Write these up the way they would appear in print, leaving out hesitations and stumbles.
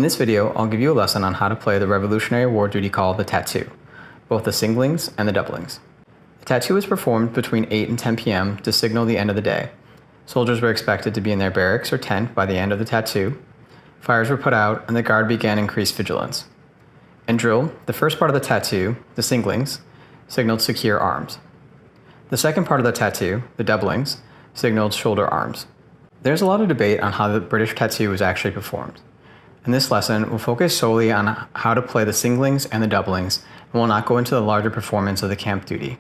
In this video, I'll give you a lesson on how to play the Revolutionary War duty call, the tattoo, both the singlings and the doublings. The tattoo is performed between 8 and 10 p.m. to signal the end of the day. Soldiers were expected to be in their barracks or tent by the end of the tattoo. Fires were put out and the guard began increased vigilance. In drill, the first part of the tattoo, the singlings, signaled secure arms. The second part of the tattoo, the doublings, signaled shoulder arms. There's a lot of debate on how the British tattoo was actually performed. In this lesson, we'll focus solely on how to play the singlings and the doublings, and will not go into the larger performance of the camp duty.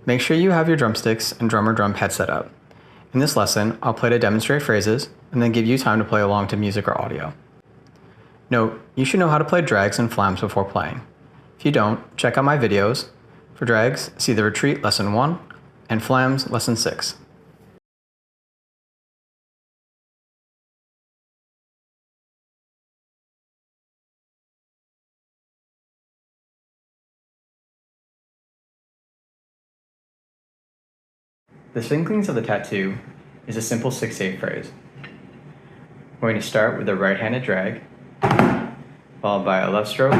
Make sure you have your drumsticks and drummer drum pad set up. In this lesson, I'll play to demonstrate phrases, and then give you time to play along to music or audio. Note, you should know how to play drags and flams before playing. If you don't, check out my videos. For drags, see the retreat lesson 1, and flams lesson 6. The singlings of the tattoo is a simple 6/8 phrase. We're going to start with a right-handed drag, followed by a left stroke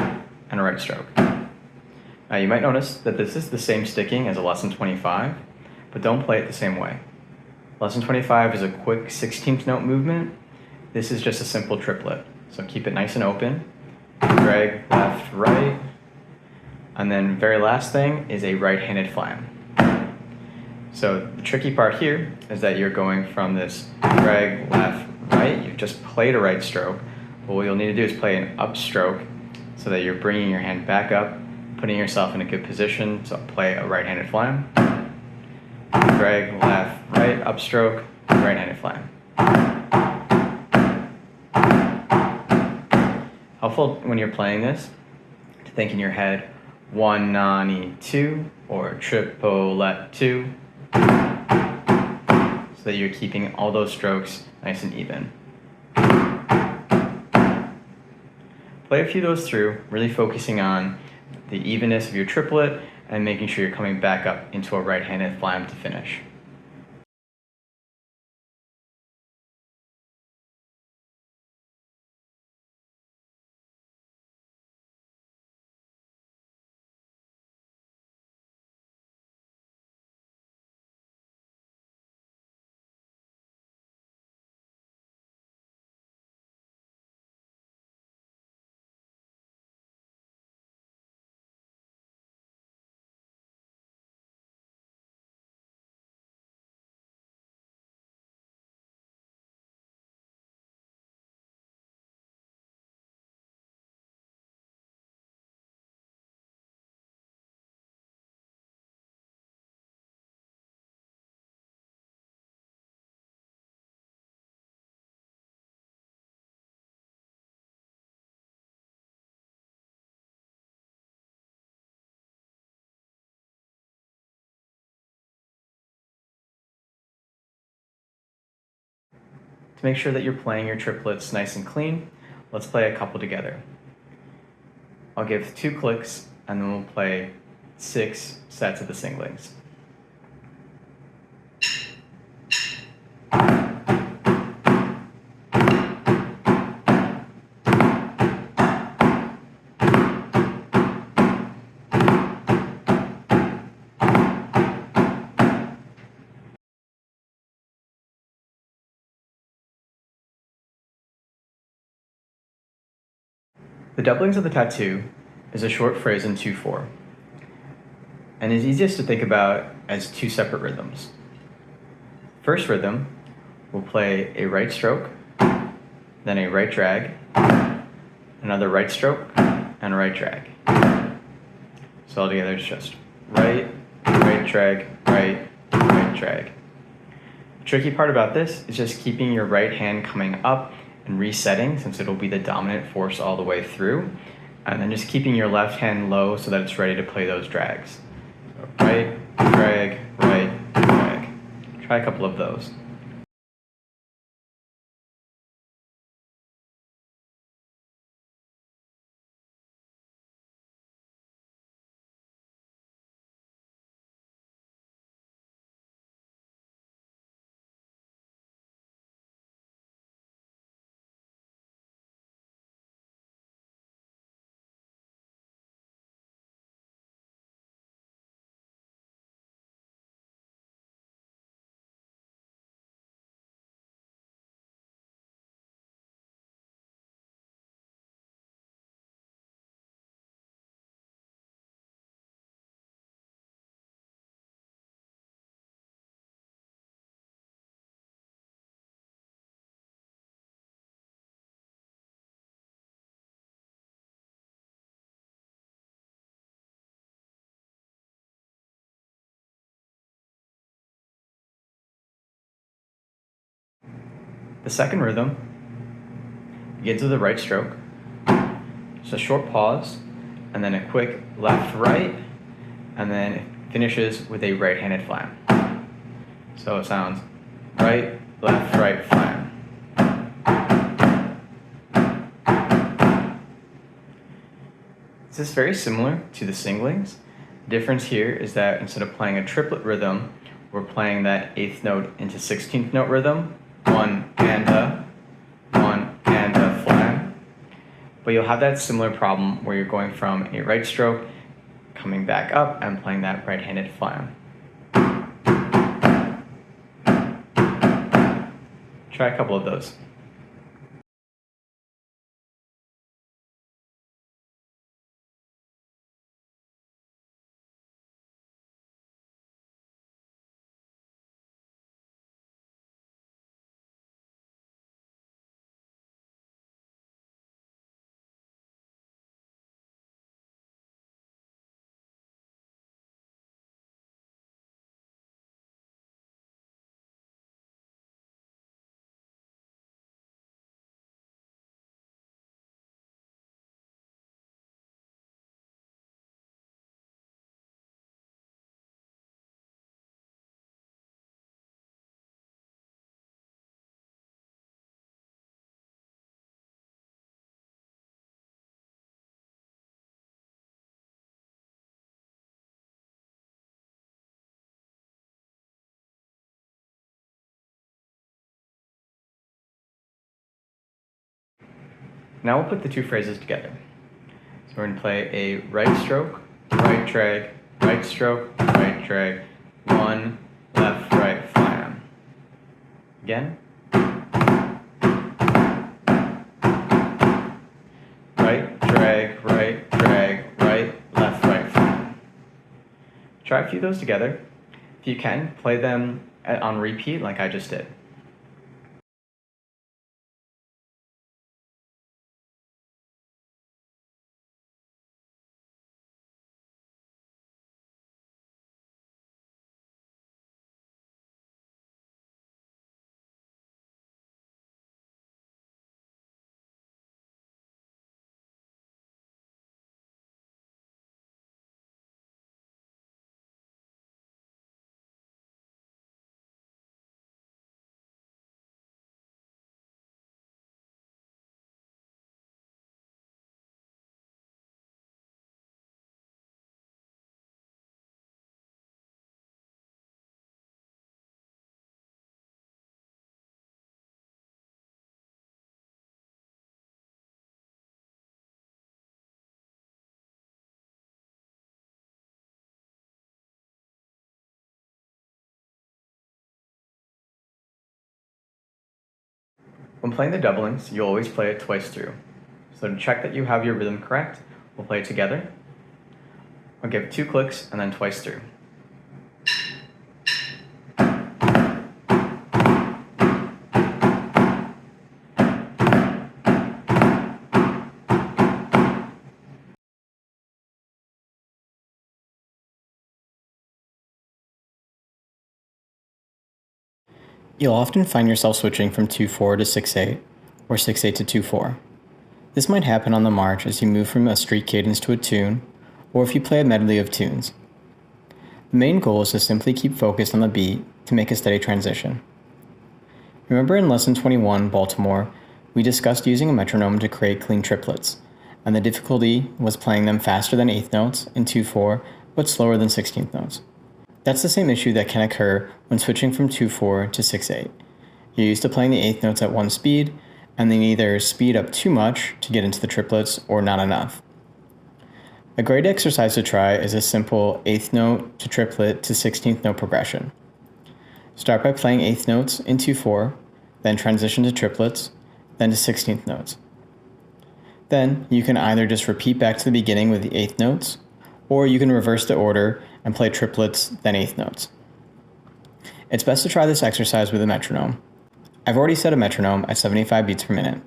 and a right stroke. Now you might notice that this is the same sticking as a lesson 25, but don't play it the same way. Lesson 25 is a quick 16th note movement. This is just a simple triplet. So keep it nice and open, drag left, right, and then very last thing is a right-handed flam. So the tricky part here is that you're going from this drag left, right. You've just played a right stroke, but what you'll need to do is play an up stroke so that you're bringing your hand back up, putting yourself in a good position. So play a right-handed flam, drag left, right, up stroke, right-handed flam. Helpful when you're playing this to think in your head, 1 nani 2 or triplet 2. So that you're keeping all those strokes nice and even. Play a few of those through, really focusing on the evenness of your triplet and making sure you're coming back up into a right-handed flam to finish. To make sure that you're playing your triplets nice and clean, let's play a couple together. I'll give 2 clicks and then we'll play 6 sets of the singlings. The doublings of the tattoo is a short phrase in 2/4, and is easiest to think about as 2 separate rhythms. First rhythm, we'll play a right stroke, then a right drag, another right stroke, and a right drag. So altogether it's just right, right drag, right, right drag. The tricky part about this is just keeping your right hand coming up and resetting, since it'll be the dominant force all the way through, and then just keeping your left hand low so that it's ready to play those drags. So right, drag, right, drag. Try a couple of those. The second rhythm begins with a right stroke, just a short pause, and then a quick left-right, and then it finishes with a right-handed flam. So it sounds right, left, right, flam. This is very similar to the Singlings. The difference here is that instead of playing a triplet rhythm, we're playing that eighth note into 16th note rhythm, one and a flam. But you'll have that similar problem where you're going from a right stroke, coming back up and playing that right-handed flam. Try a couple of those. Now we'll put the two phrases together. So we're going to play a right stroke, right drag, right stroke, right drag, one, left, right, flam. Again. Right, drag, right, left, right, flam. Try a few of those together. If you can, play them on repeat like I just did. When playing the doublings, you'll always play it twice through. So to check that you have your rhythm correct, we'll play it together. I'll give 2 clicks and then twice through. You'll often find yourself switching from 2/4 to 6/8, or 6/8 to 2/4. This might happen on the march as you move from a street cadence to a tune, or if you play a medley of tunes. The main goal is to simply keep focused on the beat to make a steady transition. Remember in Lesson 21, Baltimore, we discussed using a metronome to create clean triplets, and the difficulty was playing them faster than eighth notes in 2/4, but slower than 16th notes. That's the same issue that can occur when switching from 2/4 to 6/8. You're used to playing the eighth notes at one speed, and then either speed up too much to get into the triplets or not enough. A great exercise to try is a simple eighth note to triplet to 16th note progression. Start by playing eighth notes in 2/4, then transition to triplets, then to 16th notes. Then you can either just repeat back to the beginning with the eighth notes, or you can reverse the order and play triplets, then eighth notes. It's best to try this exercise with a metronome. I've already set a metronome at 75 beats per minute.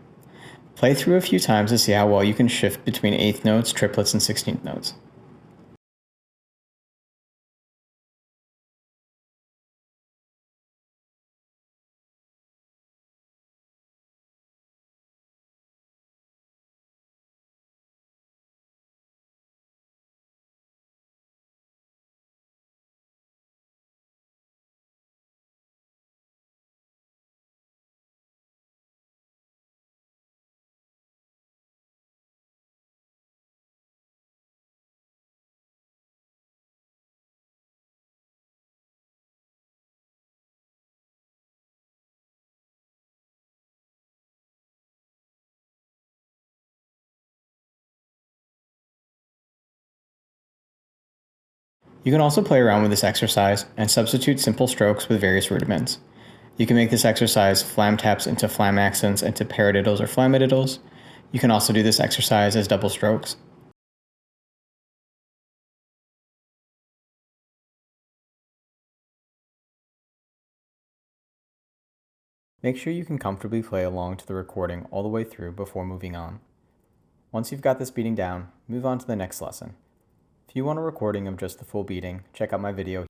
Play through a few times to see how well you can shift between eighth notes, triplets, and 16th notes. You can also play around with this exercise and substitute simple strokes with various rudiments. You can make this exercise flam taps into flam accents into paradiddles or flamadiddles. You can also do this exercise as double strokes. Make sure you can comfortably play along to the recording all the way through before moving on. Once you've got this beating down, move on to the next lesson. If you want a recording of just the full beating, check out my video